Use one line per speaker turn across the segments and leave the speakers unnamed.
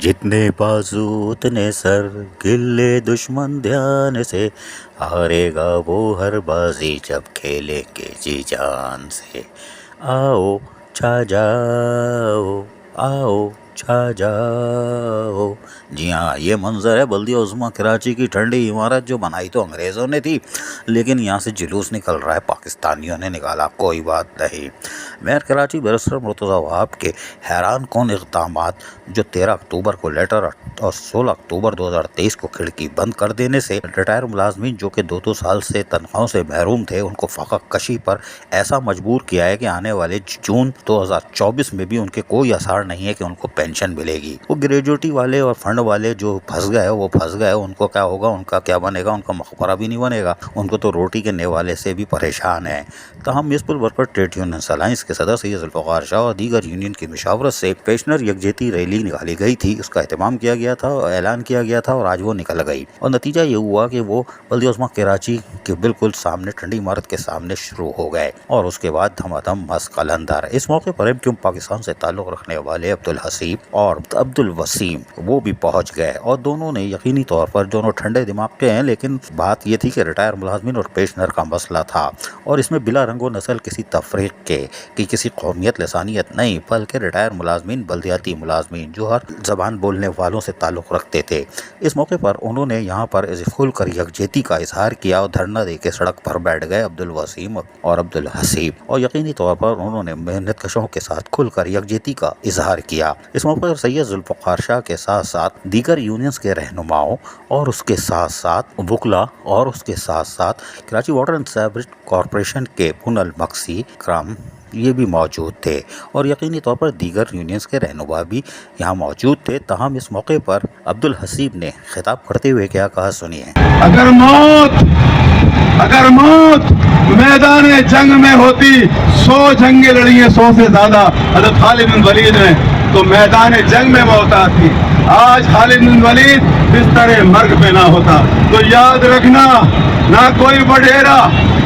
جتنے بازو اتنے سر، گلے دشمن دھیان سے، ہارے گا وہ ہر بازی جب کھیلیں گے جی جان سے۔ آؤ چھا جاؤ، آؤ چھا جاؤ۔ جی ہاں، یہ منظر ہے بلدیہ عظمیٰ کراچی کی ٹھنڈی عمارت، جو بنائی تو انگریزوں نے تھی، لیکن یہاں سے جلوس نکل رہا ہے، پاکستانیوں نے نکالا، کوئی بات نہیں۔ میئر کراچی بیرسٹر مرتضیٰ وہاب کے حیران کن اقدامات، جو 13 اکتوبر کو لیٹر اور 16 اکتوبر 2023 کو کھڑکی بند کر دینے سے ریٹائر ملازمین جو کہ 2 سال سے تنخواہوں سے محروم تھے، ان کو فاقہ کشی پر ایسا مجبور کیا ہے کہ آنے والے جون 2024 میں بھی ان کے کوئی آثار نہیں ہے کہ ان کو پینشن ملے گی۔ وہ گریجوٹی والے اور فنڈ والے جو پھنس گئے وہ پھنس گئے، ان کو کیا ہوگا، ان کا کیا بنے گا، ان کا مقبرہ بھی نہیں بنے گا، ان کو تو روٹی کے نیوالے سے بھی پریشان ہیں۔ تاہم municipal worker trade union alliance کے صدر سید ذوالفقار شاہ اور دیگر یونین کی مشاورت سے پینشنر یکجہتی ریلی نکالی گئی تھی، اس کا اہتمام کیا گیا تھا اور اعلان کیا گیا تھا، اور آج وہ نکل گئی، اور نتیجہ یہ ہوا کہ وہ بلدیہ عظمیٰ کراچی کے بالکل سامنے ٹھنڈی عمارت کے سامنے شروع ہو گئے، اور اس کے بعد دھما دھم مس قلندر۔ اس موقع پر ایم کیو پاکستان سے تعلق رکھنے والے عبدالحسیب اور عبدالوسیم وہ بھی پہنچ گئے، اور دونوں نے یقینی طور پر، دونوں ٹھنڈے دماغ کے ہیں، لیکن بات یہ تھی کہ ریٹائر ملازمین اور پینشنر کا مسئلہ تھا، اور اس میں بلا رنگ و نسل کسی تفریق کے کہ کسی قومیت لسانیت نہیں، بلکہ ریٹائر ملازمین، بلدیاتی ملازمین جو ہر زبان بولنے والوں سے تعلق رکھتے تھے۔ اس موقع پر انہوں نے یہاں پر کھل کر یکجہتی کا اظہار کیا اور دھرنا دے کے سڑک پر بیٹھ گئے، عبدالوسیم اور عبدالحسیب، اور یقینی طور پر انہوں نے محنت کشوں کے ساتھ کھل کر یکجہتی کا اظہار کیا۔ اس موقع پر سید ذوالفقار شاہ کے ساتھ ساتھ دیگر یونینز کے رہنماؤں اور اس کے ساتھ ساتھ وکلاء اور اس کے ساتھ ساتھ Karachi water and sewerage corporation کے پون المقصی کرام یہ بھی موجود تھے، اور یقینی طور پر دیگر یونینز کے رہنما بھی یہاں موجود تھے۔ تاہم اس موقع پر عبدالحسیب نے خطاب کرتے ہوئے کیا کہا، سنیے۔
اگر موت میدان جنگ میں ہوتی، 100 جنگیں لڑی ہیں، 100 سے زیادہ حضرت خالد بن ولید نے، تو میدان جنگ میں موت آتی۔ آج خالد بن ولید بستر مرگ پہ نہ ہوتا، تو یاد رکھنا، نہ کوئی وڈیرا،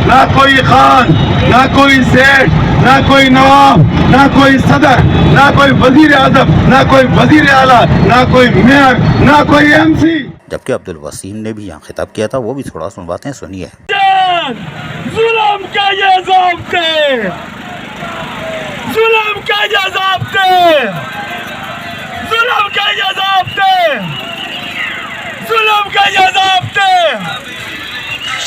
نہ کوئی خان، نہ کوئی سیٹھ، نہ کوئی نواب، نہ کوئی صدر، نہ کوئی وزیر اعظم، نہ کوئی وزیر اعلیٰ، نہ کوئی میئر، نہ کوئی ایم سی۔
جبکہ عبدالوسیم نے بھی یہاں خطاب کیا تھا، وہ بھی تھوڑا سنواتے ہیں، سنیے۔
ظلم کا یہ ضابطے، ظلم کا یہ ضابطے، ظلم کا یہ ضابطے، ظلم کا یہ ضابطے،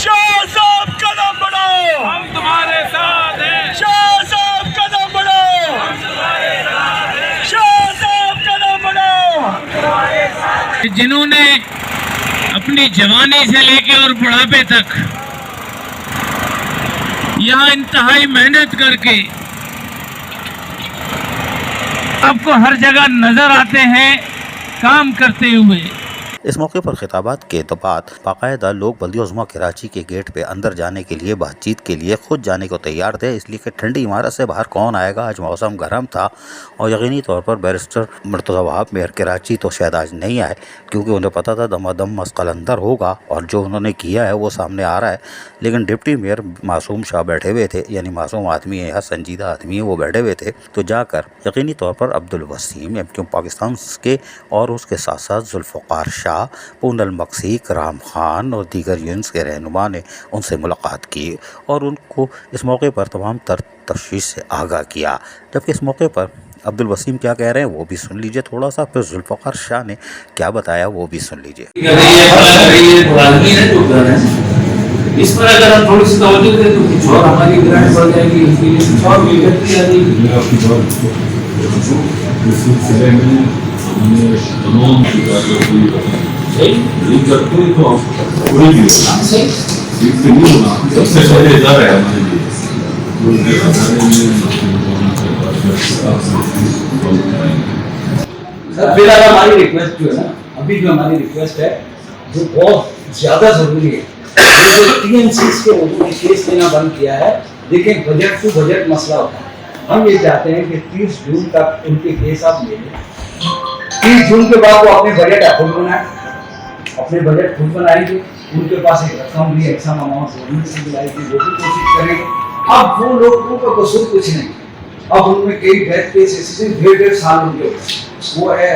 شاہ صاحب قدم بڑھاؤ، ہم تمہارے ساتھ ہیں، شاہ صاحب قدم بڑھاؤ، ہم تمہارے ساتھ ہیں، شاہ صاحب قدم بڑھاؤ، ہم تمہارے ساتھ ہیں۔ جنہوں نے اپنی جوانی سے لے کے اور بڑھاپے تک یہاں انتہائی محنت کر کے آپ کو ہر جگہ نظر آتے ہیں کام کرتے ہوئے۔
اس موقع پر خطابات کے بعد باقاعدہ لوگ بلدیہ عظمیٰ کراچی کے گیٹ پہ اندر جانے کے لیے، بات چیت کے لیے خود جانے کو تیار تھے، اس لیے کہ ٹھنڈی عمارت سے باہر کون آئے گا، آج موسم گرم تھا، اور یقینی طور پر بیرسٹر مرتضیٰ وہاب میئر کراچی تو شاید آج نہیں آئے، کیونکہ انہیں پتہ تھا دم دم مس قلندر ہوگا، اور جو انہوں نے کیا ہے وہ سامنے آ رہا ہے۔ لیکن ڈپٹی میئر معصوم شاہ بیٹھے ہوئے تھے، یعنی معصوم آدمی ہے یا سنجیدہ آدمی ہے، وہ بیٹھے ہوئے تھے، تو جا کر یقینی طور پر عبدالوسیم ایم کیو پاکستان کے اور اس کے ساتھ ساتھ ذوالفقار شاہ، پون المقصی، کرام خان اور دیگر یونینز کے رہنما نے ان سے ملاقات کی اور ان کو اس موقع پر تمام تر تشویش سے آگاہ کیا۔ جبکہ اس موقع پر عبدالوسیم کیا کہہ رہے ہیں وہ بھی سن لیجئے تھوڑا سا، پھر ذوالفقار شاہ نے کیا بتایا وہ بھی سن لیجئے۔
اس پر اگر ہم تھوڑی سی توجہ دیں تو کچھ اور ہماری گرانٹ بڑھ جائے گی، اس کے لیے کچھ اور بھی بہتری آ جائے گی۔ اس سلسلے میں ہم نے تمام کرتے تو ہم پوری بھی سب سے پہلے ادارہ ہے ہمارے لیے، پھر اگر ہماری ریکویسٹ جو ہے نا، ابھی جو ہماری ریکویسٹ ہے جو بہت زیادہ ضروری ہے، جو ٹی این سیز کے انہوں نے کیس لینا بند کیا ہے، لیکن بجٹ ٹو بجٹ مسئلہ ہوتا ہے۔ ہم یہ چاہتے ہیں کہ 30 جون تک ان کے کیس آپ لے لیں، 30 جون کے بعد وہ اپنے بجٹ خود بنائیں، اپنے بجٹ خود بنائیں گے، ان کے پاس ایک رقم بھی ایکسام اماؤنٹ گورنمنٹ سے ملائی گی، وہ بھی کوشش کریں گے۔ اب وہ لوگوں کا قصور کچھ نہیں، اب ان میں کئی ڈیتھ کیسز صرف 1.5 سال ان کے، وہ ہے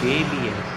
KBS